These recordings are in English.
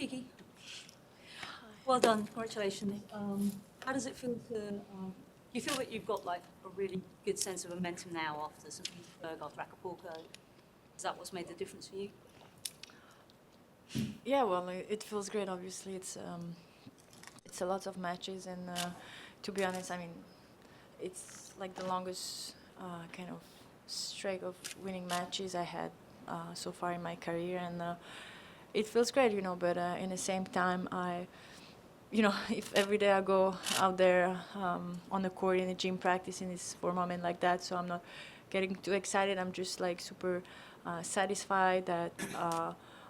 Kiki, well done, congratulations. How does it feel to, you feel that you've got like a really good sense of momentum now after St. Petersburg, after Acapulco? Is that what's made the difference for you? Yeah, well, it feels great. Obviously, it's a lot of matches, and to be honest, I mean, it's like the longest kind of streak of winning matches I had so far in my career, and it feels great, you know. But in the same time, if every day I go out there on the court in the gym practicing, it's for a moment like that, so I'm not getting too excited. I'm just like super satisfied that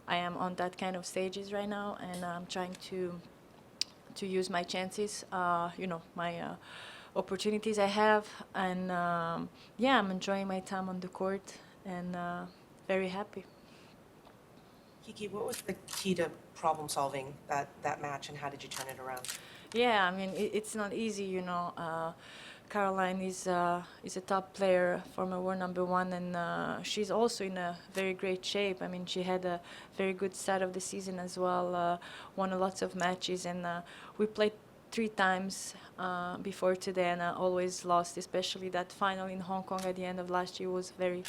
I am on that kind of stages right now, and I'm trying to use my chances, my opportunities I have, and yeah, I'm enjoying my time on the court and very happy. Kiki, what was the key to problem solving that match, and how did you turn it around? Yeah, I mean, it's not easy, you know. Caroline is a top player, former world #1, and she's also in a very great shape. I mean, she had a very good start of the season as well, won lots of matches, and we played 3 times before today, and I always lost, especially that final in Hong Kong at the end of last year was very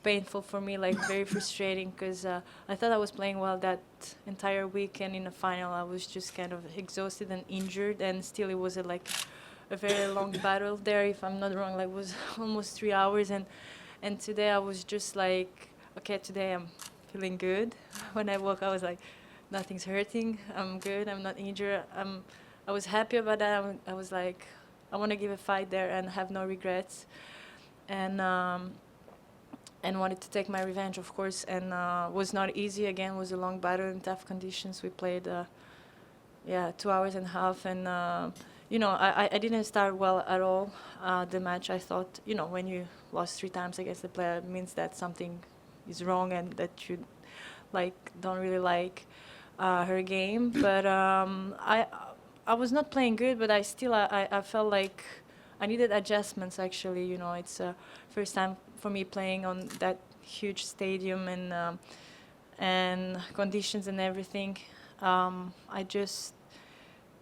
painful for me, like very frustrating, because I thought I was playing well that entire week, and in the final I was just kind of exhausted and injured, and still it was like a very long battle there, if I'm not wrong, like it was almost 3 hours, and today I was just like, okay, today I'm feeling good. When I woke, I was like, nothing's hurting, I'm good, I'm not injured. I was happy about that. I was like, I want to give a fight there and have no regrets, and wanted to take my revenge, of course, and was not easy. Again, was a long battle in tough conditions. We played 2 hours and a half, and I didn't start well at all the match. I thought, when you lost 3 times against the player, it means that something is wrong and that you don't really like her game. But I was not playing good, but I felt like I needed adjustments, actually. It's first time for me playing on that huge stadium, and conditions and everything. I just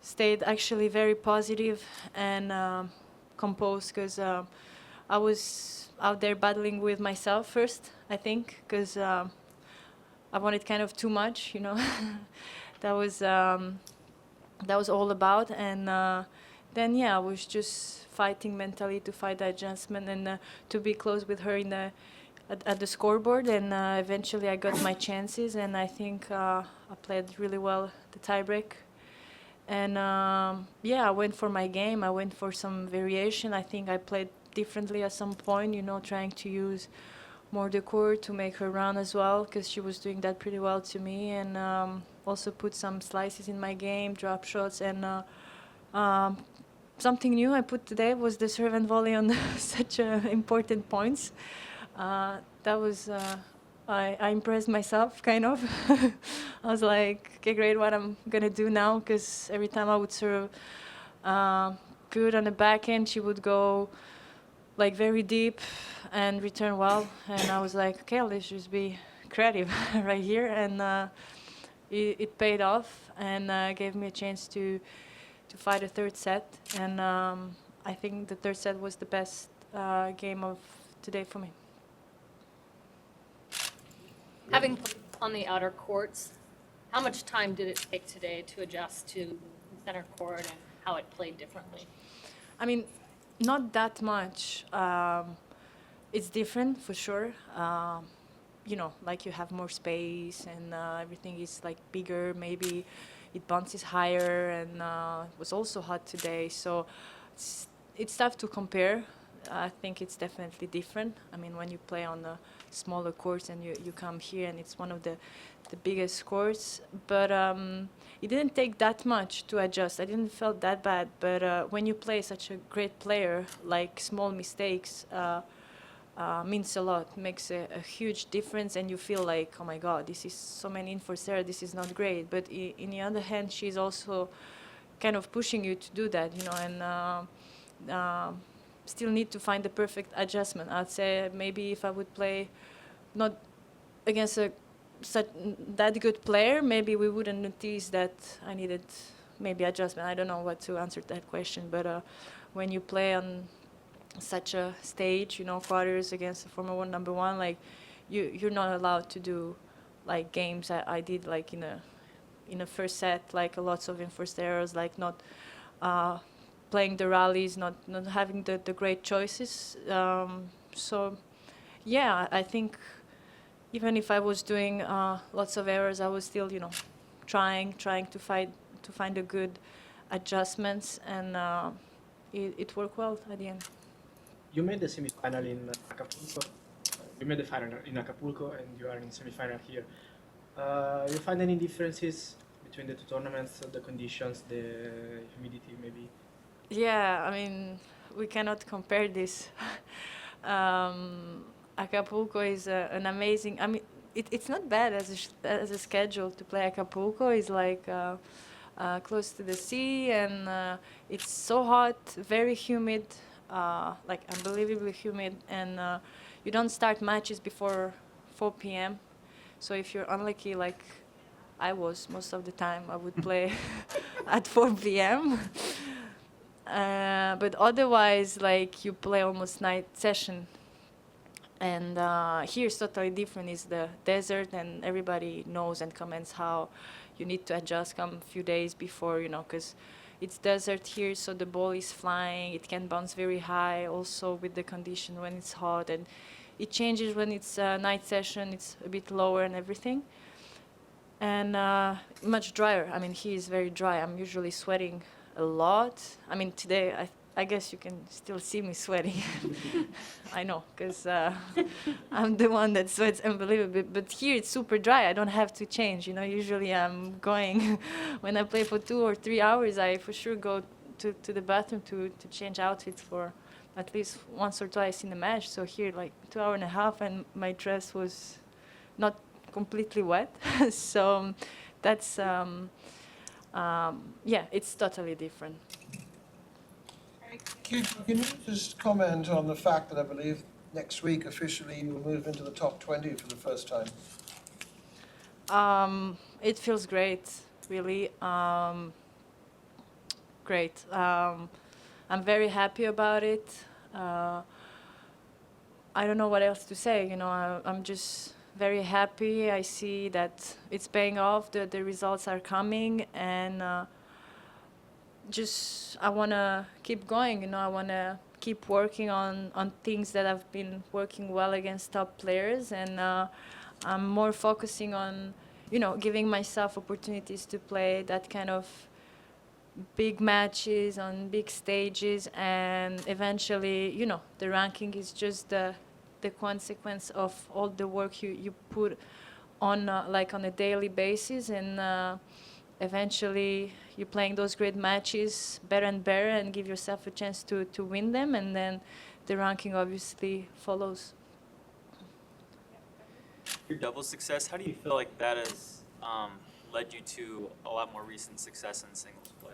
stayed actually very positive and composed, because I was out there battling with myself first, I think, because I wanted kind of too much, that was all about, and then I was just fighting mentally to fight the adjustment and to be close with her at the scoreboard, and eventually I got my chances, and I think I played really well the tiebreak, and I went for my game. I went for some variation. I think I played differently at some point, trying to use more the court to make her run as well, because she was doing that pretty well to me, and also put some slices in my game, drop shots, and something new I put today was the serve and volley on such important points. That was, I impressed myself, kind of. I was like, okay, great, what I'm gonna do now, because every time I would serve good on the back end, she would go like very deep and return well, and I was like, okay, let's just be creative right here, and it paid off, and gave me a chance to fight a third set, and I think the third set was the best game of today for me. Having played on the outer courts, how much time did it take today to adjust to center court, and how it played differently? I mean, not that much. It's different for sure. Like you have more space, and everything is like bigger. Maybe it bounces higher, and it was also hot today. So it's tough to compare. I think it's definitely different. I mean, when you play on the smaller courts and you come here, and it's one of the biggest courts, but it didn't take that much to adjust. I didn't feel that bad, but when you play such a great player, like small mistakes means a lot, makes a huge difference, and you feel like, oh my God, this is so many in for Sarah, this is not great. But in the other hand, she's also kind of pushing you to do that, and still need to find the perfect adjustment. I'd say maybe if I would play not against a such that good player, maybe we wouldn't notice that I needed maybe adjustment. I don't know what to answer that question, but when you play on such a stage, you know, quarters against the Formula One number one, like you're not allowed to do like games I did like in a first set, like lots of enforced errors, like not playing the rallies, not having the great choices. So yeah, I think even if I was doing lots of errors, I was still, you know, trying to find a good adjustments, and it worked well at the end. You made the semifinal in Acapulco. You made the final in Acapulco, and you are in semifinal here. You find any differences between the two tournaments, the conditions, the humidity, maybe? Yeah, I mean, we cannot compare this. Acapulco is an amazing. I mean, it's not bad as a schedule to play Acapulco. It's like close to the sea, and it's so hot, very humid, like unbelievably humid, and you don't start matches before 4 p.m. So if you're unlucky, like I was most of the time, I would play at 4 p.m. But otherwise, like you play almost night session. And here it's totally different. It's the desert, and everybody knows and comments how you need to adjust come a few days before, you know, because it's desert here, so the ball is flying. It can bounce very high also with the condition when it's hot, and it changes when it's night session. It's a bit lower and everything. And much drier. I mean, he is very dry. I'm usually sweating a lot. I mean, today I guess you can still see me sweating. I know, because I'm the one that sweats unbelievably. But here it's super dry. I don't have to change. You know, usually I'm going, when I play for 2 or 3 hours, I for sure go to the bathroom to change outfits for at least once or twice in the match. So here, like 2 hours and a half, and my dress was not completely wet. So that's, yeah, it's totally different. Can you just comment on the fact that I believe next week officially you will move into the top 20 for the first time? It feels great, really. Great. I'm very happy about it. I don't know what else to say. You know, I'm just very happy. I see that it's paying off. The results are coming, and just I want to keep going. You know, I want to keep working on things that I've been working well against top players, and I'm more focusing on, you know, giving myself opportunities to play that kind of big matches on big stages, and eventually, you know, the ranking is just the consequence of all the work you put on like on a daily basis, and eventually you're playing those great matches better and better and give yourself a chance to win them, and then the ranking obviously follows. Your doubles success, how do you feel like that has led you to a lot more recent success in singles play?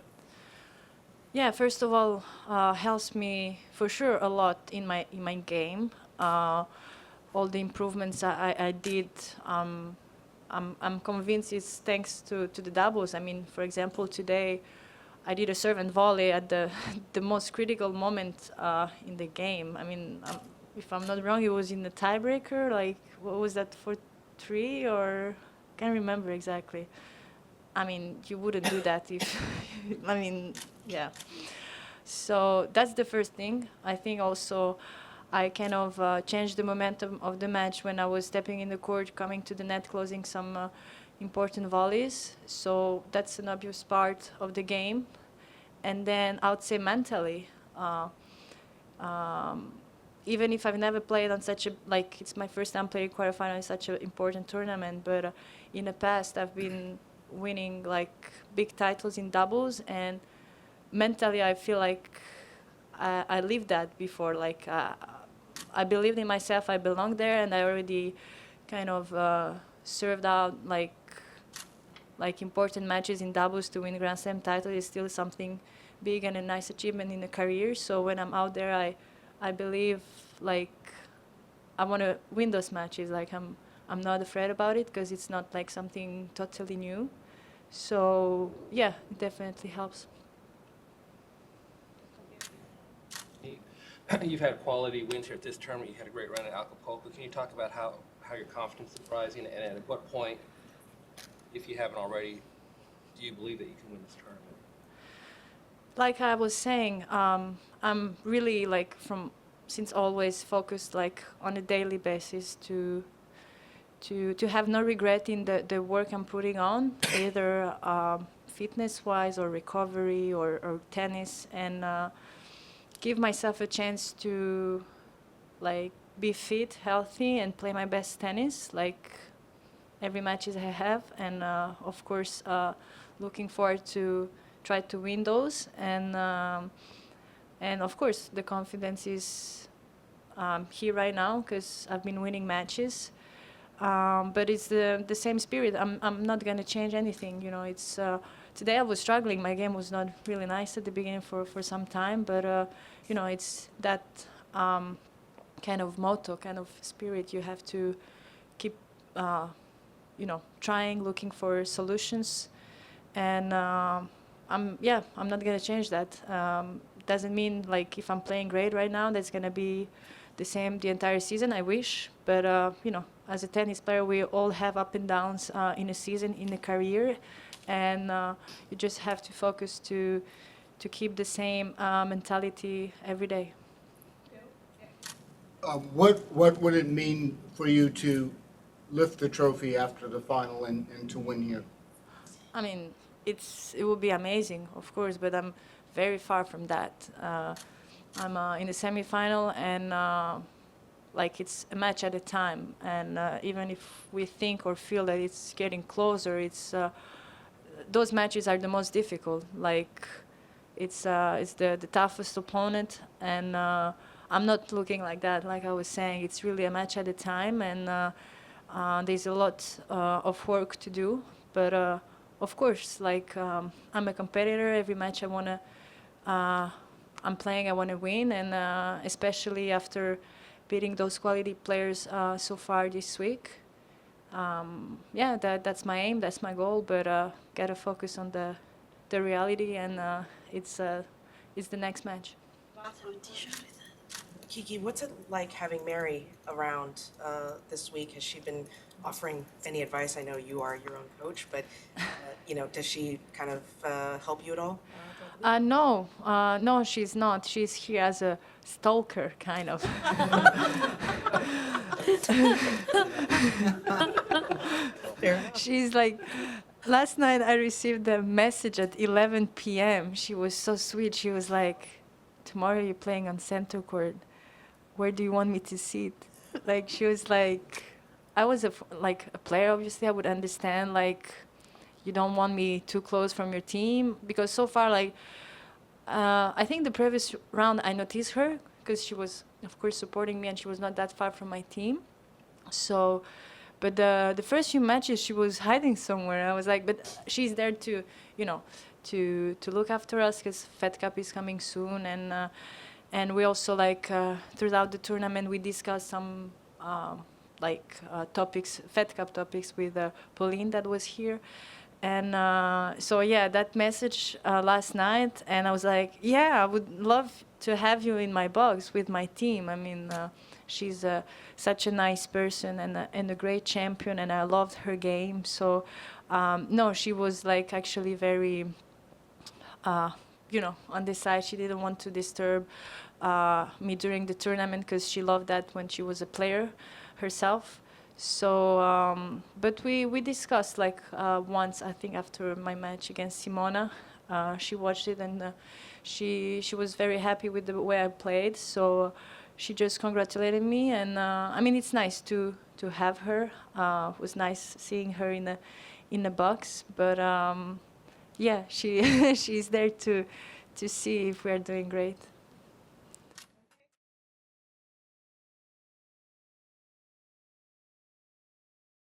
Yeah, first of all, helps me for sure a lot in my game. All the improvements I did, I'm convinced it's thanks to the doubles. I mean, for example, today I did a serve and volley at the the most critical moment in the game. I mean, if I'm not wrong, it was in the tiebreaker. Like, what was that, for 3 or can't remember exactly. I mean, you wouldn't do that if, I mean, yeah. So that's the first thing. I think also I kind of changed the momentum of the match when I was stepping in the court, coming to the net, closing some important volleys. So that's an obvious part of the game. And then I would say mentally, even if I've never played on such a, like, it's my first time playing quarterfinal in such an important tournament, but in the past I've been winning like big titles in doubles, and mentally I feel like I lived that before. Like I believed in myself, I belonged there, and I already kind of served out like important matches in doubles to win Grand Slam title is still something big and a nice achievement in a career. So when I'm out there, I believe like I want to win those matches. Like I'm not afraid about it because it's not like something totally new. So yeah, it definitely helps. You've had quality wins here at this tournament. You had a great run at Acapulco. Can you talk about how your confidence is rising, and at what point, if you haven't already, do you believe that you can win this tournament? Like I was saying, I'm really like since always focused like on a daily basis to have no regret in the work I'm putting on, either fitness-wise or recovery or tennis, and give myself a chance to like be fit, healthy, and play my best tennis, like every matches I have, and of course looking forward to try to win those, and of course the confidence is here right now because I've been winning matches, but it's the same spirit. I'm not gonna change anything, you know. It's today I was struggling. My game was not really nice at the beginning for some time, but you know, it's that kind of motto, kind of spirit. You have to keep you know, trying, looking for solutions, and I'm not gonna change that. Doesn't mean like if I'm playing great right now, that's gonna be the same the entire season. I wish, but you know, as a tennis player, we all have up and downs in a season, in a career, and you just have to focus to keep the same mentality every day. What would it mean for you to lift the trophy after the final and to win here? I mean, it would be amazing, of course, but I'm very far from that. I'm in the semifinal, and like it's a match at a time. And even if we think or feel that it's getting closer, it's those matches are the most difficult. Like it's the toughest opponent, and I'm not looking like that. Like I was saying, it's really a match at a time, and there's a lot of work to do. But of course, like I'm a competitor. Every match I'm playing, I want to win, and especially after beating those quality players so far this week. Yeah, that's my aim, that's my goal. But gotta focus on the reality, and it's the next match. Kiki, what's it like having Mary around this week? Has she been offering any advice? I know you are your own coach, but you know, does she kind of help you at all? No, she's not. She's here as a stalker, kind of. She's like, last night I received a message at 11 p.m. She was so sweet. She was like, tomorrow you're playing on center court. Where do you want me to sit? Like, she was like, I was a player, obviously. I would understand, like, you don't want me too close from your team, because so far, like, I think the previous round I noticed her because she was, of course, supporting me, and she was not that far from my team. So, but the first few matches she was hiding somewhere. I was like, but she's there to, you know, to look after us because Fed Cup is coming soon, and we also like throughout the tournament we discussed some topics, Fed Cup topics with Pauline that was here. And so yeah, that message last night, and I was like, yeah, I would love to have you in my box with my team. I mean, she's such a nice person and a great champion, and I loved her game. So no, she was like actually very, you know, on this side. She didn't want to disturb me during the tournament because she loved that when she was a player herself. So, but we discussed like once, I think after my match against Simona, she watched it, and she was very happy with the way I played. So she just congratulated me, and I mean, it's nice to have her. It was nice seeing her in the box, but yeah, she's there to see if we are doing great.